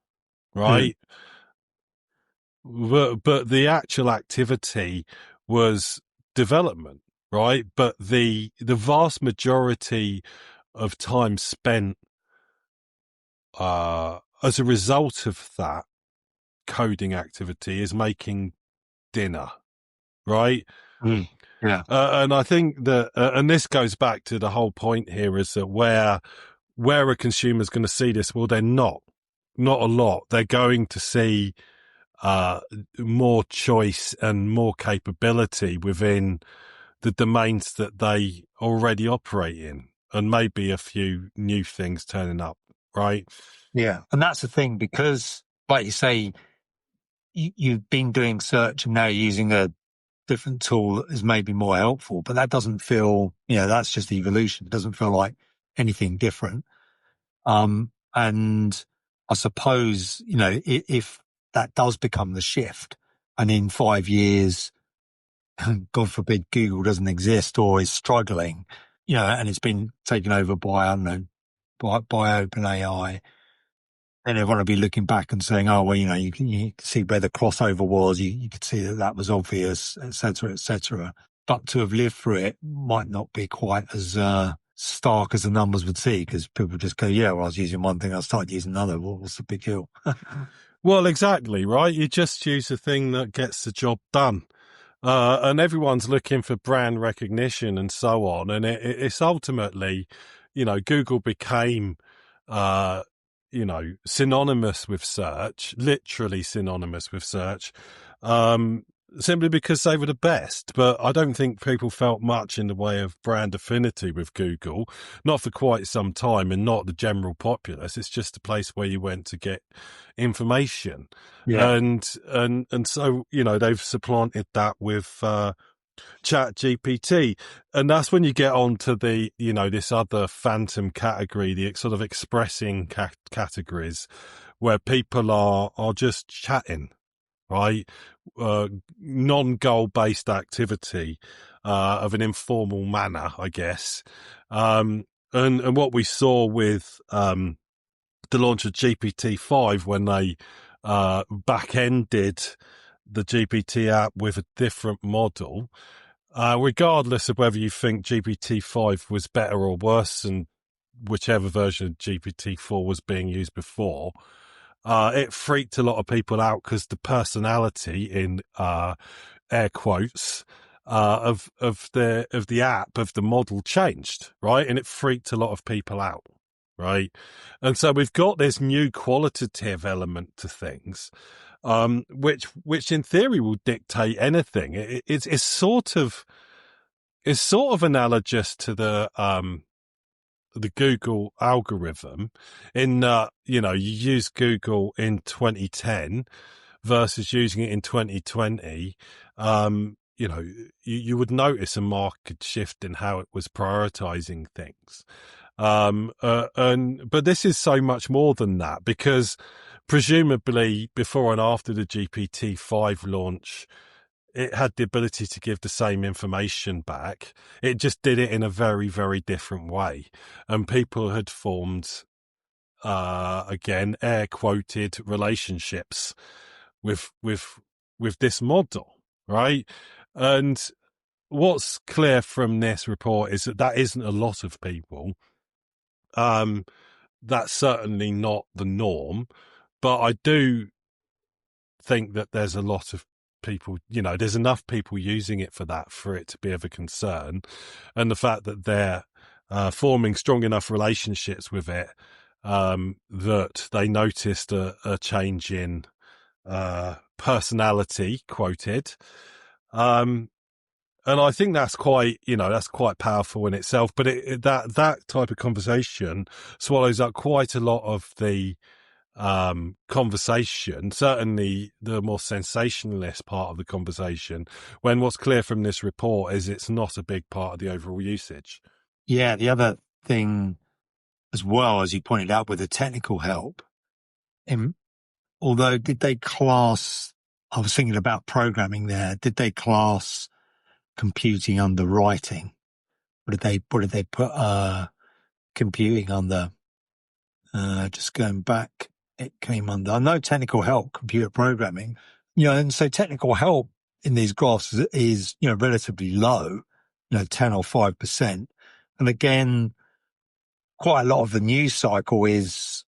Mhm. right? But the actual activity was development, right? But the vast majority of time spent as a result of that coding activity is making dinner, right? Mhm. Yeah. And I think that, and this goes back to the whole point here, is that where a consumer's going to see this, well, they're not a lot. They're going to see uh, more choice and more capability within the domains that they already operate in, and maybe a few new things turning up, right? Yeah. And that's the thing, because like you say, you've been doing search and now you're using a different tool that is maybe more helpful, but that doesn't feel, that's just evolution. It doesn't feel like anything different. And I suppose, if that does become the shift and in 5 years, God forbid, Google doesn't exist or is struggling, and it's been taken over by, I don't know, by OpenAI, then everyone will be looking back and saying, oh, well, you can see where the crossover was. You could see that was obvious, et cetera, et cetera. But to have lived through it might not be quite as stark as the numbers would see, because people just go, yeah, well, I was using one thing, I started using another. Well, what's the big deal? Well, exactly, right? You just use the thing that gets the job done. And everyone's looking for brand recognition and so on. And it's ultimately, Google became, uh, synonymous with search, literally synonymous with search, um, simply because they were the best. But I don't think people felt much in the way of brand affinity with Google, not for quite some time, and not the general populace. It's just a place where you went to get information. Yeah. And so, they've supplanted that with ChatGPT. And that's when you get on to the, this other phantom category, the sort of expressing categories, where people are just chatting, right? Non-goal based activity, of an informal manner, I guess. And what we saw with, the launch of GPT-5, when they back-ended the GPT app with a different model, regardless of whether you think GPT-5 was better or worse than whichever version of GPT-4 was being used before, it freaked a lot of people out because the personality, in air quotes, of the app, of the model, changed, right? And it freaked a lot of people out, right? And so we've got this new qualitative element to things, which in theory will dictate anything. It's sort of analogous to the Google algorithm, in that, you use Google in 2010 versus using it in 2020. You would notice a marked shift in how it was prioritizing things. But this is so much more than that, because presumably before and after the GPT-5 launch, it had the ability to give the same information back. It just did it in a very, very different way. And people had formed, again, air quoted, relationships with this model, right? And what's clear from this report is that isn't a lot of people. That's certainly not the norm, but I do think that there's a lot of people, there's enough people using it for it to be of a concern. And the fact that they're forming strong enough relationships with it, that they noticed a change in personality, quoted. And I think that's quite powerful in itself. But that type of conversation swallows up quite a lot of the conversation, certainly the more sensationalist part of the conversation, when what's clear from this report is it's not a big part of the overall usage. Yeah, the other thing as well, as you pointed out with the technical help, although did they class, I was thinking about programming there, did they class computing under writing? What did they put computing under? Just going back, it came under, I know technical help, computer programming, and so technical help in these graphs is relatively low, 10 or 5%. And again, quite a lot of the news cycle is,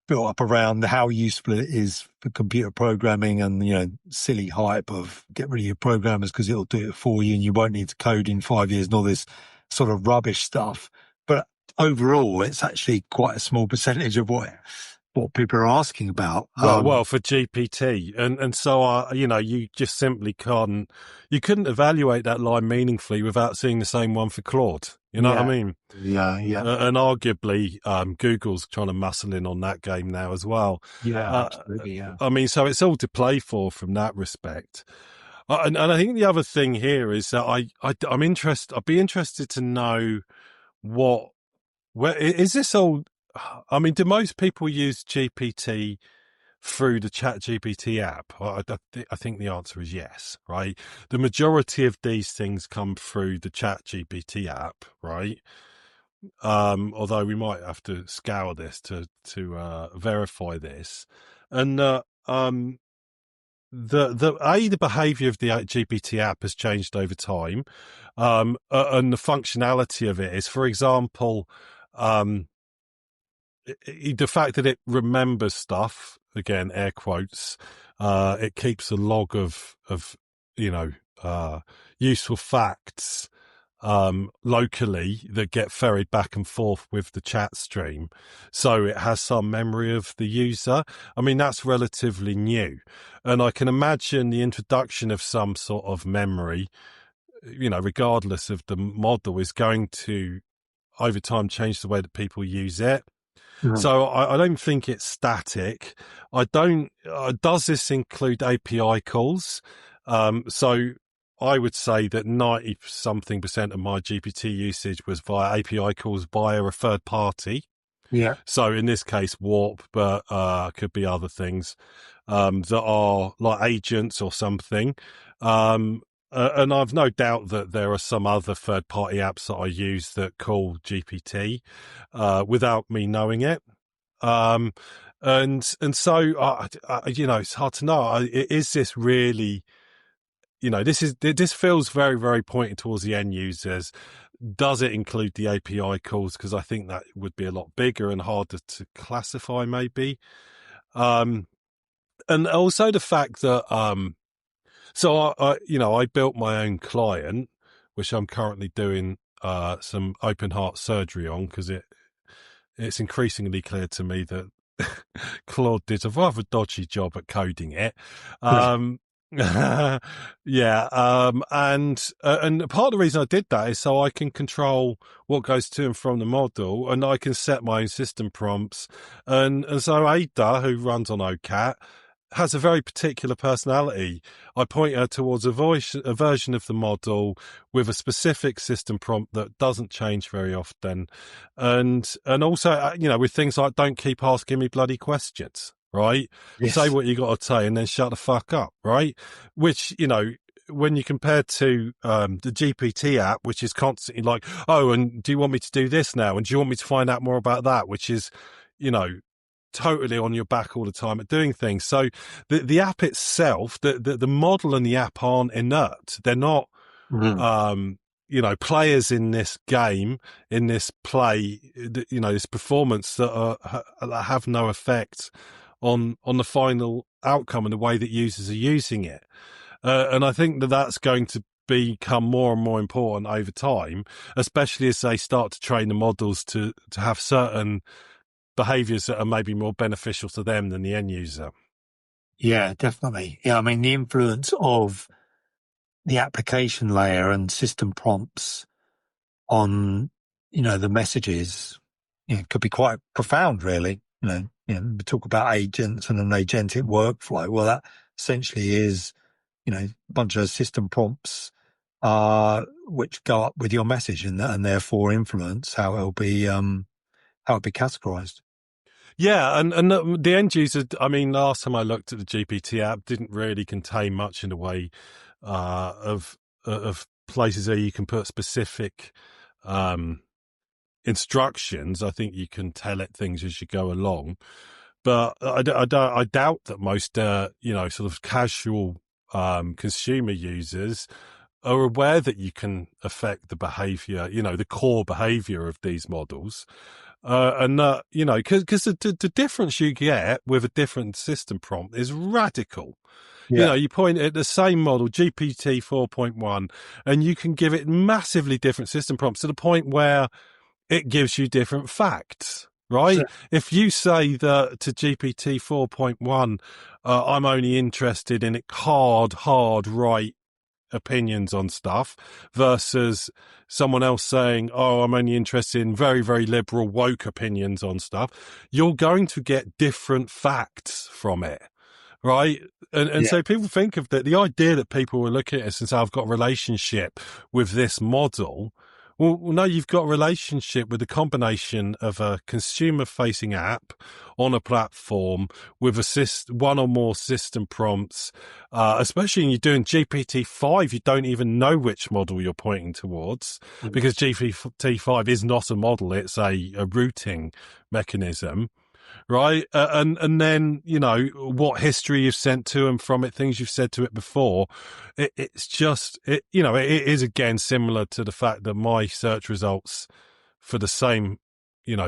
built up around how useful it is for computer programming and, silly hype of get rid of your programmers because it'll do it for you and you won't need to code in 5 years and all this sort of rubbish stuff. But overall, it's actually quite a small percentage of what people are asking about. Well, for GPT. And so, you just simply couldn't evaluate that line meaningfully without seeing the same one for Claude. You know what I mean? Yeah. And arguably, Google's trying to muscle in on that game now as well. Yeah, absolutely. Yeah. I mean, so it's all to play for from that respect. And I think the other thing here is that I'm interested. I'd be interested to know where is this all? I mean, do most people use GPT through the ChatGPT app? I think the answer is yes, right? The majority of these things come through the ChatGPT app, right? Although we might have to scour this to verify this. And the behavior of the GPT app has changed over time, and the functionality of it is, for example, the fact that it remembers stuff, again, air quotes, it keeps a log of useful facts locally that get ferried back and forth with the chat stream. So it has some memory of the user. I mean, that's relatively new. And I can imagine the introduction of some sort of memory, regardless of the model, is going to, over time, change the way that people use it. Mm. So I don't think it's static. Does this include API calls? So I would say that 90-something% of my GPT usage was via API calls via a third party. Yeah. So in this case, Warp, but could be other things that are like agents or something. And I've no doubt that there are some other third-party apps that I use that call GPT without me knowing it. And so, it's hard to know. Is this really, this feels very, very pointing towards the end users. Does it include the API calls? Because I think that would be a lot bigger and harder to classify, maybe. And also the fact that, so I built my own client, which I'm currently doing some open heart surgery on, because it's increasingly clear to me that Claude did a rather dodgy job at coding it. Yeah. And part of the reason I did that is so I can control what goes to and from the model, and I can set my own system prompts. And so Ada, who runs on OCAT, has a very particular personality. I point her towards a version of the model with a specific system prompt that doesn't change very often. And also, with things like, don't keep asking me bloody questions, right? Yes. Say what you got to say and then shut the fuck up, right? Which, when you compare to the GPT app, which is constantly like, oh, and do you want me to do this now? And do you want me to find out more about that? Which is, totally on your back all the time at doing things. So the app itself, the model and the app aren't inert. They're not, players in this game, in this play, this performance that have no effect on the final outcome and the way that users are using it. And I think that that's going to become more and more important over time, especially as they start to train the models to have certain behaviors that are maybe more beneficial to them than the end user. Yeah, definitely. Yeah, I mean, the influence of the application layer and system prompts on, the messages, could be quite profound, really. we talk about agents and an agentic workflow. Well, that essentially is, a bunch of system prompts, which go up with your message and therefore influence how it'll be categorized. Yeah, and the end user, I mean, last time I looked at the GPT app, didn't really contain much in the way of places where you can put specific instructions. I think you can tell it things as you go along, but I doubt that most sort of casual consumer users are aware that you can affect the behavior, the core behavior of these models. Because the difference you get with a different system prompt is radical. Yeah. You point at the same model, GPT 4.1, and you can give it massively different system prompts to the point where it gives you different facts, right? Sure. If you say that to GPT 4.1, I'm only interested in hard right opinions on stuff, versus someone else saying, oh, I'm only interested in very, very liberal woke opinions on stuff, you're going to get different facts from it. Right. And so people think of the idea that people will look at it and say, I've got a relationship with this model. Well, no, you've got a relationship with a combination of a consumer-facing app on a platform with one or more system prompts, especially when you're doing GPT-5, you don't even know which model you're pointing towards, because GPT-5 is not a model, it's a routing mechanism. Right. And then, what history you've sent to them from it, things you've said to it before. It is again similar to the fact that my search results for the same,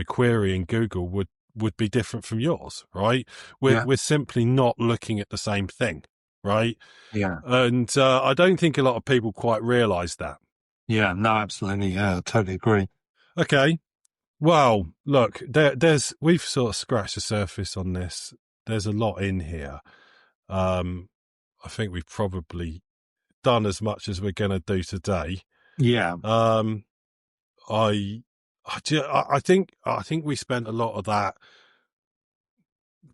query in Google would be different from yours. Right. We're simply not looking at the same thing. Right. Yeah. And I don't think a lot of people quite realize that. Yeah. No, absolutely. Yeah. I totally agree. Okay. Well, look, we've sort of scratched the surface on this. There's a lot in here. I think we've probably done as much as we're going to do today. Yeah. I think we spent a lot of that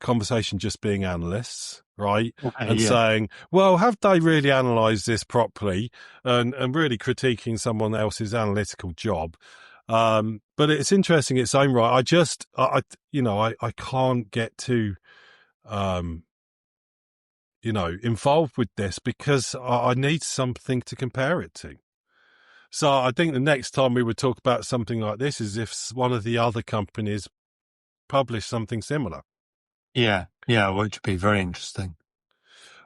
conversation just being analysts, right? And saying, well, have they really analysed this properly, and really critiquing someone else's analytical job. But it's interesting in its own right. I can't get too, involved with this because I need something to compare it to. So I think the next time we would talk about something like this is if one of the other companies published something similar. Yeah, which would be very interesting.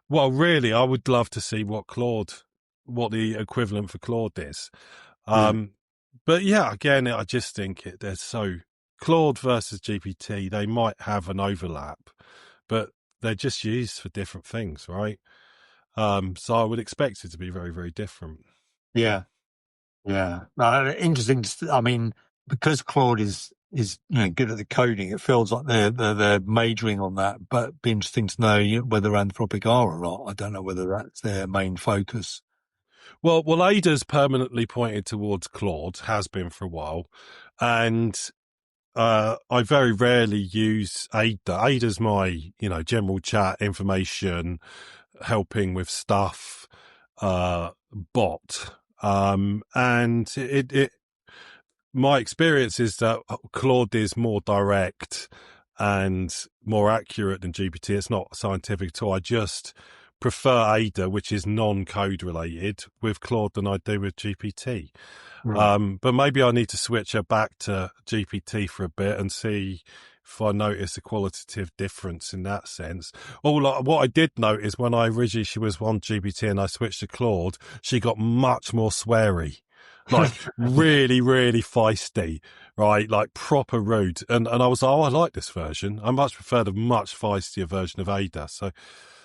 Well, really, I would love to see what the equivalent for Claude is. But yeah, again, I just think there's Claude versus GPT, they might have an overlap, but they're just used for different things, right? So I would expect it to be very, very different. Yeah. Interesting. I mean, because Claude is good at the coding, it feels like they're majoring on that. But it'd be interesting to know whether Anthropic are or not. I don't know whether that's their main focus. Well, Ada's permanently pointed towards Claude, has been for a while, and I very rarely use Ada. Ada's my, general chat information, helping with stuff, bot. And my experience is that Claude is more direct and more accurate than GPT. It's not scientific at all. I just prefer Ada, which is non-code related, with Claude than I do with GPT. Right. But maybe I need to switch her back to GPT for a bit and see if I notice a qualitative difference in that sense. What I did notice when she was on GPT and I switched to Claude, she got much more sweary, like really, really feisty, right? Like proper rude. And I was like, I like this version. I much prefer the much feistier version of Ada. So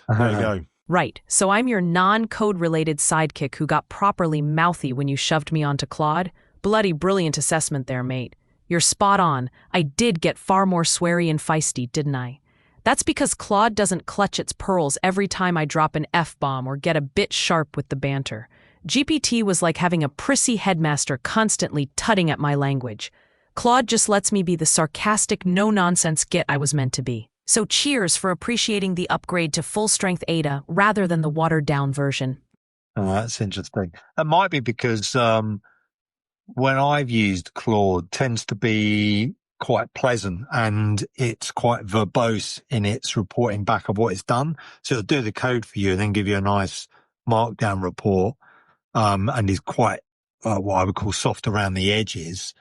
there you go. Right, so I'm your non-code-related sidekick who got properly mouthy when you shoved me onto Claude. Bloody brilliant assessment there, mate. You're spot on. I did get far more sweary and feisty, didn't I? That's because Claude doesn't clutch its pearls every time I drop an F-bomb or get a bit sharp with the banter. GPT was like having a prissy headmaster constantly tutting at my language. Claude just lets me be the sarcastic, no-nonsense git I was meant to be. So cheers for appreciating the upgrade to full-strength Ada rather than the watered-down version. Oh, that's interesting. It might be because when I've used Claude, tends to be quite pleasant and it's quite verbose in its reporting back of what it's done. So it'll do the code for you and then give you a nice markdown report, and is quite what I would call soft around the edges.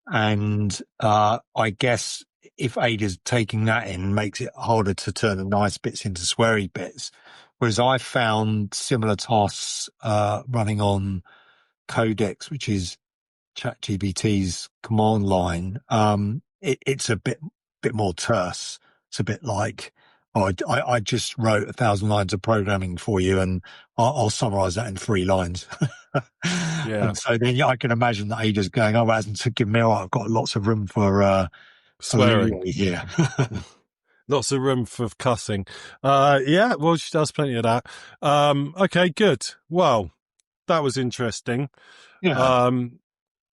And I guess if Ada's taking that in, makes it harder to turn the nice bits into sweary bits. Whereas I found similar tasks running on Codex, which is ChatGPT's command line. It's a bit more terse. It's a bit like, oh, I just wrote 1,000 lines of programming for you, and I'll summarize that in 3 lines. Yeah. And so then I can imagine that Ada's going, oh, it hasn't given me, I've got lots of room for Swearing. leeway here. Lots of room for cussing. Yeah, well, she does plenty of that. Okay, good. Well, that was interesting. Yeah.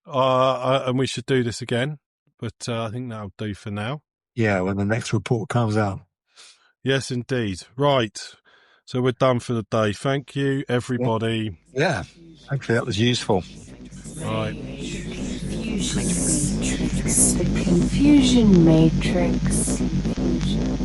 And we should do this again, but I think that'll do for now. Yeah, when the next report comes out. Yes, indeed. Right. So we're done for the day. Thank you, everybody. Yeah. Hopefully that was useful. Right. The confusion matrix. Confusion.